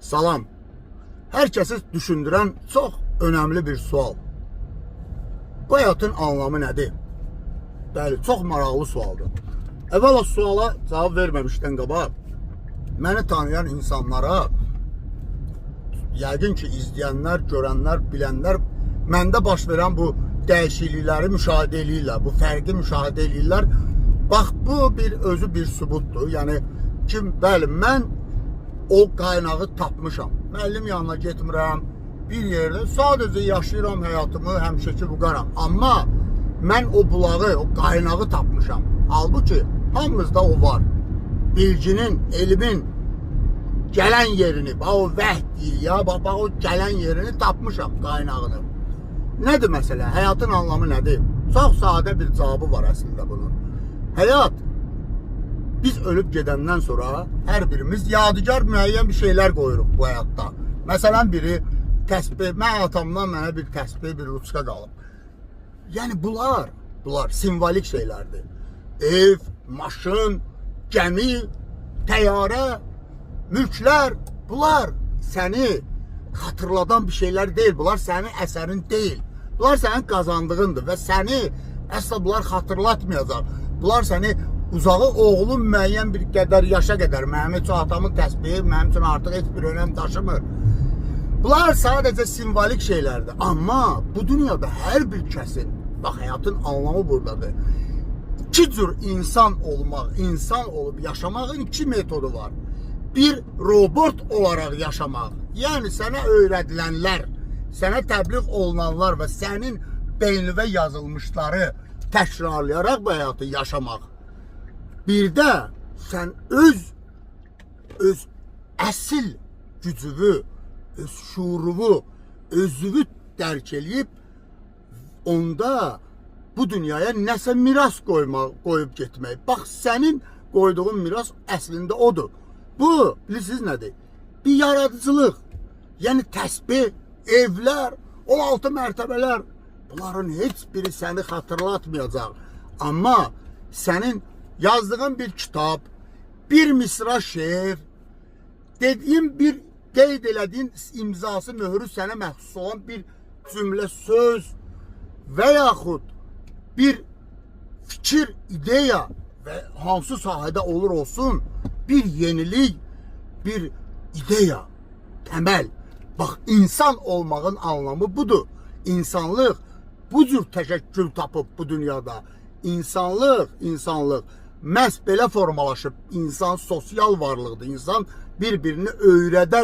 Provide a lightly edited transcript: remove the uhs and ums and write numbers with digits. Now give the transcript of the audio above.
Salam. Herkesi düşündüren çok önemli bir sual. Bu hayatın anlamı nedir? Bəli, çox maraqlı sualdır. Əvvəla suala cavab verməmişdən qabaq, məni tanıyan insanlara, yəqin ki, izləyənlər, görənlər, bilənlər məndə baş verən bu dəyişiklikləri müşahidə edirlər, bu fərqi müşahidə edirlər. Bax, bu özü bir sübutdur. Yəni, bəli, mən o qaynağı tapmışam. Müəllim yanına getmirəm, bir yerdə sadəcə yaşayıram həyatımı, həmişəki vüqaram. Amma mən o bulağı, o qaynağı tapmışam. Halbuki hamımızda o var. Bilginin, elmin gələn yerini, bax o vəhd deyil ya, bax o gələn yerini tapmışam, qaynağını. Nədir məsələ? Həyatın anlamı nədir? Çox sadə bir cavabı var əslində bunun. Həyat, biz ölüb gedəndən sonra hər birimiz yadigar müəyyən bir şeylər qoyuruq bu həyatda. Məsələn, biri təsbih, mən atamdan mənə bir təsbih, bir ruçka qalıb. Yəni bunlar simvolik şeylərdir. Ev, maşın, gəmi, təyyarə, mülklər, bunlar səni xatırladan bir şeylər deyil. Bunlar sənin əsərin deyil. Bunlar sənin qazandığındır və səni əsla bunlar xatırlatmayacaq. Bunlar səni uzağı oğlum müəyyən bir qədər yaşa qədər, mənim üçün atamın təsbihi, mənim üçün artıq heç bir önəm daşımır. Bunlar sadəcə simvolik şeylərdir. Amma bu dünyada hər bir kəsin, bax, həyatın anlamı buradadır. İki cür insan olmaq, insan olub yaşamağın iki metodu var. Bir, robot olaraq yaşamaq. Yəni, sənə öyrədilənlər, sənə təbliğ olunanlar və sənin beynivə yazılmışları təkrarlayaraq bu həyatı yaşamaq. Bir də sən öz əsl gücüvü, öz şuuruvu, özünü dərk eləyib, onda bu dünyaya nəsə miras qoyub getmək. Bax, sənin qoyduğun miras əslində odur. Bu, bilirsiniz nədir? Bir yaradıcılıq. Yəni təsbih, evlər, 16 mərtəbələr, bunların heç biri səni xatırlatmayacaq. Amma sənin yazdığın bir kitab, bir misra şeir, dediyin bir qeyd elədiyin imzası, möhürü sənə məxsus olan bir cümlə, söz və yaxud bir fikir, ideya və hansı sahədə olur olsun, bir yenilik, bir ideya, təməl. Bax, insan olmağın anlamı budur. İnsanlıq bu cür təşəkkül tapıb bu dünyada. İnsanlıq məhz belə formalaşıb. İnsan sosial varlıqdır. İnsan bir-birini öyrədərək